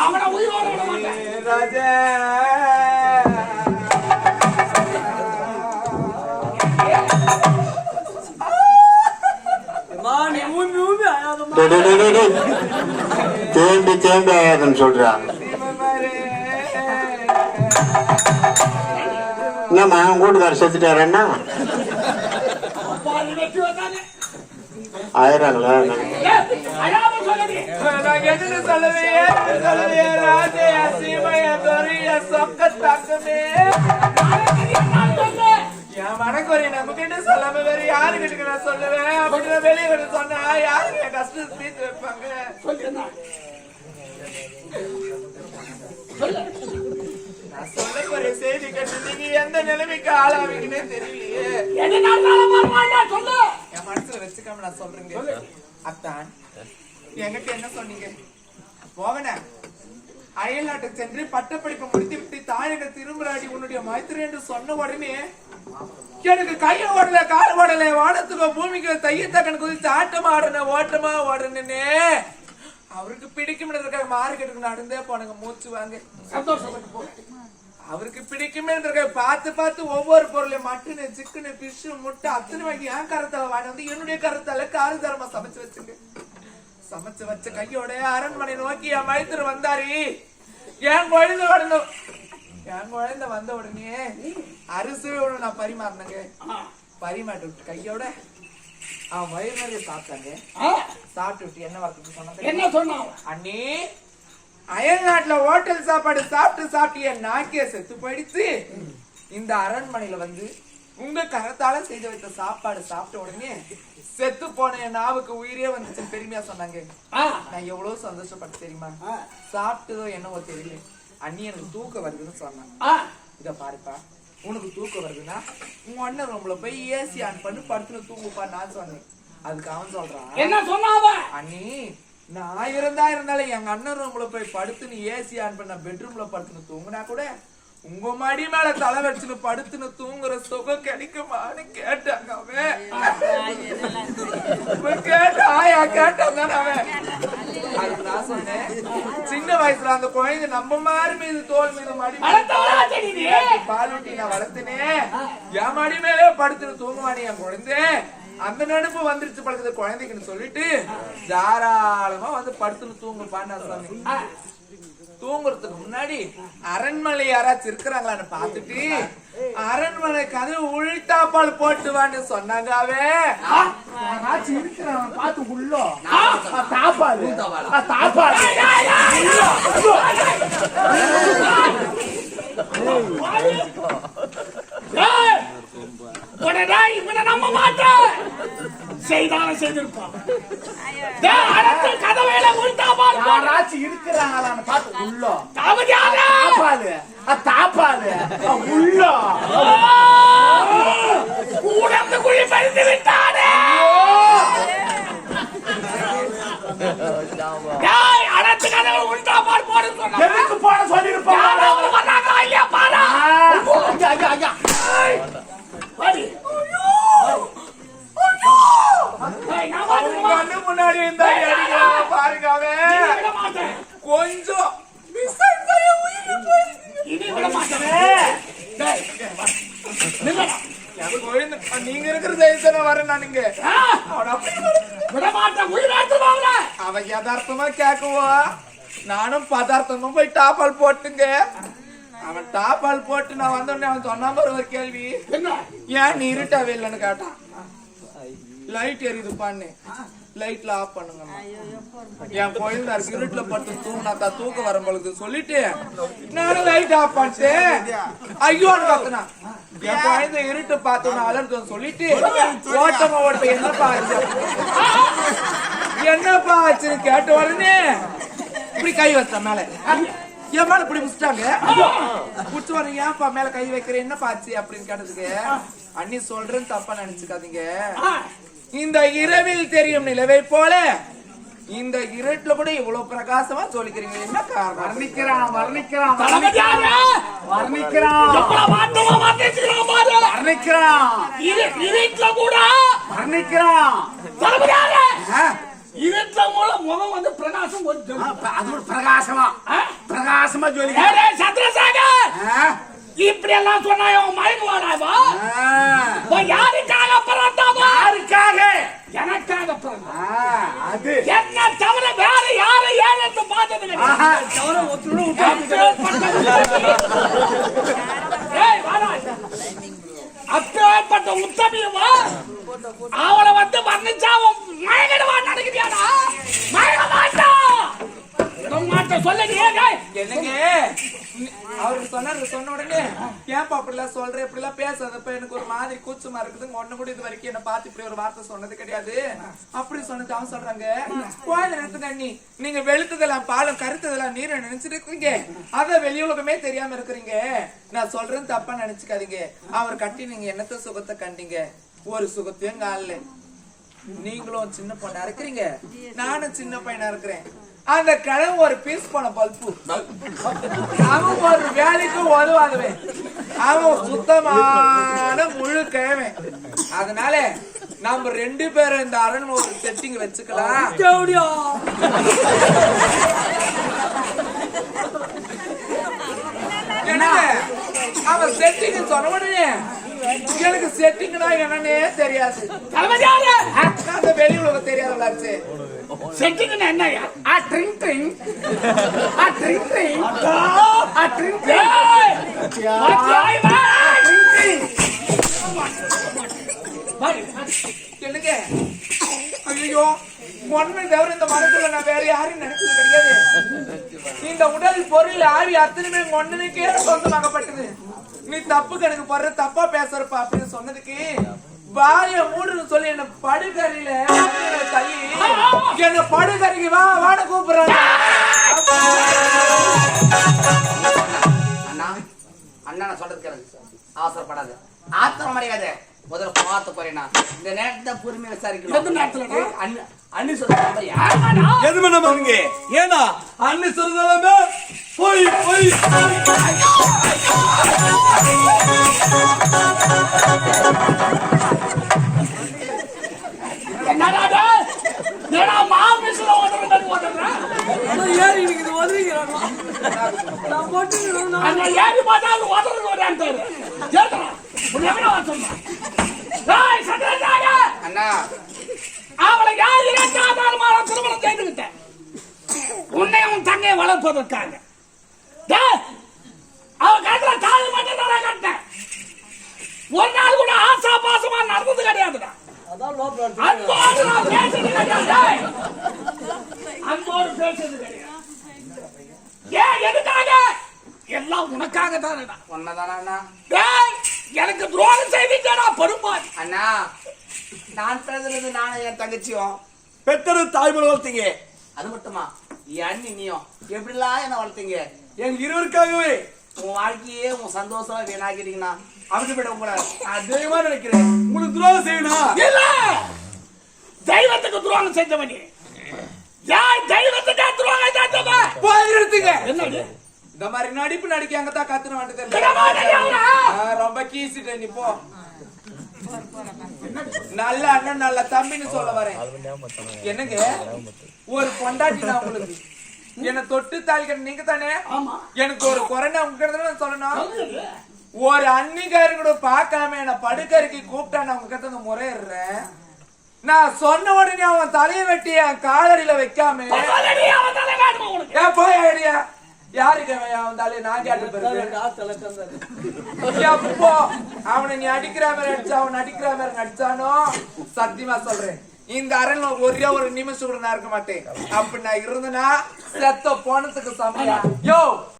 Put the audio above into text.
அவனை உயிரோட விட மாட்டேன் ராஜா. தேம்பி தேம்பி ஆயாதுன்னு சொல்றான். என்னம்மா அவன் கூட்டுக்காரர் செத்துட்டாரன்னா ஆயிராங்களா? என் மனக்குறை நம்ம கிட்ட சொல்லாம வேற யாரு கிட்ட நான் சொல்லுவேன் அப்படின்னு வெளியே வந்து சொன்னா யாரு என் கஷ்டம் தீர்த்து வைப்பாங்க? நான் சொல்ல போற செய்தி கேட்டு நீங்க எந்த நிலைமைக்கு ஆளாவீங்கன்னே தெரியலையே. என் மனசுல வச்சுக்காம நான் சொல்றேங்க. அத்தான் என்கிட்ட என்ன சொன்னீங்க? போகன அயல் நாட்டுக்கு சென்று பட்டப்படிப்பை முடித்து விட்டு தாயக திரும்புறாடி உன்னுடைய மைத்திரி என்று சொன்ன உடனே எனக்கு கைய ஓடல கால் ஓடல வானத்துக்கோ பூமிக்கு தையத்தக்கன் குதிச்சு ஆட்டமா ஆடன ஓட்டமா ஓடனே அவருக்கு பிடிக்கும் மார்க்கெட்டுக்கு நடந்தே போனங்க மூச்சு வாங்க சந்தோஷப்பட்டு போ. அவருக்கு பிடிக்குமே பார்த்து பார்த்து ஒவ்வொரு பொருளையும் மட்டனு சிக்கனு பிஷ் முட்டை அத்தனை வாங்கி என் கருத்தால வாங்கி வந்து என்னுடைய கருத்தால காரசாரமா சமைச்சு வச்சுங்க. சமைச்சு வச்ச கையோட அரண்மனை நோக்கி என் மைத்திர வந்தாரு. என் குழந்தை வந்த உடனே அரிசியோட நான் பரிமாறினங்க. பரிமாட்டு விட்டு கையோட அவன் வயிறு நிறைய சாப்பிட்டாங்க. சாப்பிட்டு விட்டு என்ன வார்த்தை சொன்னாங்க? என்ன சொன்னான்? அண்ணி அயல் நாட்டுல ஹோட்டல் சாப்பாடு சாப்பிட்டு சாப்பிட்டு என் நாக்கே செத்து போயிடுச்சு. இந்த அரண்மனையில வந்து உங்க கரத்தால செய்து வைத்த சாப்பாடு சாப்பிட்ட உடனே செத்து போன என் நாவுக்கு உயிரே வந்துச்சு பெருமையா சொன்னாங்க. நான் எவ்வளவு சந்தோஷப்பட்டு தெரியுமா? சாப்பிட்டதோ என்னவோ தெரியல. அண்ணி எனக்கு தூக்கம் வருதுன்னு சொன்னாங்க. இத பாருப்பா, உனக்கு தூக்கம் வருதுன்னா உங்க அண்ணன் ரூம்ல போய் ஏசி ஆன் பண்ணி படுத்துன்னு தூங்குப்பா நான் சொன்னேன். அதுக்கு அவன் சொல்றான் என்ன சொன்னாவ? அண்ணி நான் இருந்தாலும் எங்க அண்ணன் ரூம்ல போய் படுத்துன்னு ஏசி ஆன் பண்ண பெட்ரூம்ல படுத்துன்னு தூங்குனா கூட உங்க மடி மேல தலை வச்சுன்னு படுத்துன்னு தூங்குற சுகம் கிடைக்குமான்னு கேட்டாங்க. அவன் கேட்டான் அவன். அதுக்கு நான் சொன்னேன், சின்ன வயசுல அந்த குழந்தை நம்ம மாதிரி மீது தோல் மீது மடி பாலூட்டி நான் வளர்த்தினேன். என் மடி மேலே படுத்துன்னு தூங்குவானே என் குழந்தை. அந்த நினைப்பு வந்துருச்சு பழகுது குழந்தைக்குன்னு சொல்லிட்டு தாராளமா வந்து படுத்துன்னு தூங்குப்பான்னு சாமி. தூங்குறதுக்கு முன்னாடி அரண்மனை யாராச்சும் இருக்கிறாங்களான்னு பாத்துட்டு அரண்மனை கதவு உள்தாப்பால் போட்டுவான்னு சொன்னாங்க. அவன் இருக்கிறான் பார்த்து உள்ள தாப்பால் தாப்பால் இவனை நம்ப மாட்டேன். செய்தாலும் செய்திருப்பான். கதவையில உள்தாப்பால் யாராச்சும் இருக்கிறாங்களான்னு பார்த்து உள்ள தாப்பால் தாப்பால் உள்ள உடம்பு குழி பறித்து விட்டானே. அனைத்து கதவை உள்தாப்பால் போட சொன்ன எதுக்கு போட சொல்லிருப்பாங்க? முன்னாடி பாருங்க கொஞ்சம் நீங்க இருக்கிற ஜெயிச்சன வரேன் நானுங்க. அவன் யதார்த்தமா கேக்குவா, நானும் பதார்த்தமா போய் டாப்பால் போட்டுங்க. அவன் டாப்பால் போட்டு நான் வந்தோடனே அவன் சொன்ன ஒரு கேள்வி, ஏன் நீ இருட்டாவே இல்லைன்னு கேட்டான். லைட் எரியுது பண்ணு, லைட்ல ஆஃப் பண்ணுங்க. என் குழந்தை இருட்டுல படுத்து தூங்கினாக்கா தூக்கம் வரும் பொழுது சொல்லிட்டு நானும் லைட் ஆஃப் பண்ணிட்டேன். ஐயோன்னு கத்துனா என் குழந்தை இருட்டு பார்த்தோன்னா அலர்ந்து சொல்லிட்டு ஓட்டமா ஓட்ட என்னப்பா ஆச்சுன்னு கேட்ட உடனே இப்படி கை வச்ச மேல என் மேல இப்படி முடிச்சிட்டாங்க. புடிச்சு வரீங்க, ஏன்ப்பா மேல கை வைக்கிற, என்ன பாச்சு அப்படின்னு கேட்டதுக்கு அண்ணி சொல்றேன்னு தப்பா நினைச்சுக்காதீங்க. இந்த இரவில் தெரியும் நிலவை போல இந்த இருட்டுல கூட இவ்வளவு பிரகாசமா சொல்லிக்கிறீங்க, என்ன காரணம்? வர்ணிக்கிறான் வர்ணிக்கிறான் தளபதி யாரு? வர்ணிக்கிறான் எவ்வளவு மாற்றமா மாத்திருக்கிறான் பாரு. வர்ணிக்கிறான் இருட்டுல கூட வர்ணிக்கிறான். தளபதி யாரு? ஆ, இருட்டுல கூட முகம் வந்து பிரகாசம் கொஞ்சம் அது ஒரு பிரகாசமா பிரகாசமா சொல்லி சத்ரசாகர் இப்படி எல்லாம் சொன்னா மயங்குவாடாவா? யாருக்காக பிறந்தாவா? யாருக்காக? எனக்காக பிறந்தா. அது என்ன தவிர வேற யாரும் ஏழு பார்த்தது கிடையாது. ஏய், வாடா. அப்பேற்பட்ட உத்தமியவா அவளை வந்து வர்ணிச்சா அவன் மயங்கிடுவான் நினைக்கிறியாடா? மயங்க மாட்டான் சொல்ல நீ. என்னங்க அவருக்கு சொன்னாரு, சொன்ன உடனே ஏன்பா அப்படிலாம் சொல்ற, இப்படி எல்லாம் பேசாதப்ப எனக்கு ஒரு மாதிரி கூச்சமா இருக்குது, ஒண்ணு கூட இது வரைக்கும் என்ன பார்த்து இப்படி ஒரு வார்த்தை சொன்னது கிடையாது அப்படி சொன்னது. அவன் சொல்றாங்க, குழந்தை நிறுத்துங்க அண்ணி, நீங்க வெளுத்ததெல்லாம் பாலும் கருத்ததெல்லாம் நீரை நினைச்சிட்டு இருக்கீங்க, அத வெளி உலகமே தெரியாம இருக்கிறீங்க. நான் சொல்றேன் தப்பா நினைச்சுக்காதீங்க. அவர் கட்டி நீங்க என்னத்த சுகத்தை கண்டீங்க? ஒரு சுகத்தையும் காணல. நீங்களும் சின்ன பொண்ணா இருக்கிறீங்க, நானும் சின்ன பையனா இருக்கிறேன். அந்த கிழமை ஒரு பீஸ் போன பல்பு, அவன் ஒரு வேலைக்கு உதவாதுவேன், அவன் சுத்தமான முழு கிழமை. அதனால நம்ம ரெண்டு பேரும் இந்த அரண் ஒரு செட்டிங் வச்சுக்கலாம். என்னங்க அவன் செட்டிங் சொன்ன உடனே எனக்கு செட்டிங்னா என்னன்னே தெரியாது. அந்த வெளி உலகம் தெரியாதுலாச்சு. செட்டிங்னா என்னயா? ட்ரிங் ட்ரிங் ட்ரிங் ட்ரிங் என்னங்க ஐயோ ஒன்மை தவிர இந்த மனசுல நான் வேற யாரும் நினைச்சது கிடையாது. இந்த உடல் பொருள் ஆவி அத்தனையுமே ஒன்னுக்கே சொந்தமாகப்பட்டது. நீ தப்பு கணக்கு போடுற, தப்பா பேசுறப்பா அப்படின்னு சொன்னதுக்கு வாய மூடுன்னு சொல்லி என்ன படுகரையில தள்ளி என்ன படுகரைக்கு வா வாட கூப்பிடுறாங்க. அண்ணா அண்ணா நான் சொல்றது கேளுங்க, அவசரப்படாத, ஆத்திரம் அடையாத, முதல்ல பார்த்து போறேன்னா இந்த நேரத்தை பொறுமையை விசாரிக்கணும். எந்த நேரத்துல? அண்ணி சொல்றாங்க எதுமே நம்புங்க, ஏன்னா அண்ணி சொல்றதாமே போய் போய் என்னடா ஏடா மாமிசல ஓடுறேன்னு ஓடுறேன். ஏறி நிக்குது ஒதுங்கிறாங்க. நான் போட்டு அந்த ஏறி பார்த்தா அது ஓடுறது ஓடான்ட்டாரு. கேட்டா உன்னை சொன்னா டேய் சத்ரசாக அண்ணா, அவளை யார் இறக்காதாலும் அவளை திருமணம் செய்துக்கிட்டேன். உன்னை உன் தங்கையை வளர்ப்பதற்காக. டேய் அவ கட்டுற காது மட்டும் தான் கட்டேன். ஒரு நாள் கூட ஆசா பாசமா நடந்தது கிடையாதுடா. அதான் லோப்ல அன்போடு நான் பேசுறது கிடையாது. அன்போடு பேசுறது கிடையாது. ஏன் எதுக்காக? எல்லாம் உனக்காக தானடா. உண்மைதானா அண்ணா? டேய் எனக்கு துரோகம் செய்தீங்கடா படுபாவி. அண்ணா, நான் பேசுறது நானும் என் தங்கச்சியும் பெத்தரு தாய்மொழி வளர்த்தீங்க, அது மட்டுமா என் அண்ணி நீயும் எப்படிலாம் என்ன வளர்த்தீங்க? எங்க இருவருக்காகவே உன் வாழ்க்கையே உன் சந்தோஷமா வீணாக்கிறீங்கண்ணா. அப்படிப்பட்ட உங்களை நான் தெய்வமா நினைக்கிறேன். உங்களுக்கு துரோகம் செய்யணும் இல்ல தெய்வத்துக்கு துரோகம் செஞ்சவன் நீ. யார் தெய்வத்துக்கு துரோகம் செஞ்சவன்? போயிருந்துங்க. என்னது இந்த மாதிரி நடிப்பு நடிக்காங்க தான் கத்துன வந்து ரொம்ப கீசிட்ட நீ போ. நல்ல அண்ணன் நல்ல தம்பின்னு சொல்ல வரேன். என்னங்க ஒரு பொண்டாட்டி நான் உங்களுக்கு என்ன தொட்டு தாளிக்கிற நீங்க தானே. எனக்கு ஒரு குறைனா உங்ககிட்ட சொல்லணும். ஒரு அன்னிக்காரி கூட பார்க்காம என்ன படுக்கறிக்கு கூப்பிட்டா நான் உங்ககிட்ட முறையிடுறேன். நான் சொன்ன உடனே அவன் தலையை வெட்டி என் காலடியில வைக்காம போய் ஐடியா யாருக்கு அவன் தலையை நான் கேட்டு எப்போ அவனை நீ அடிக்கிற மாதிரி அடிச்சா அவன் அடிக்கிற மாதிரி நடிச்சானோ சத்தியமா சொல்றேன் இந்த அரண்ல ஒரே ஒரு நிமிஷம் கூட நான் இருக்க மாட்டேன். அப்படி நான் இருந்தேன்னா செத்த போனதுக்கு சமையா யோ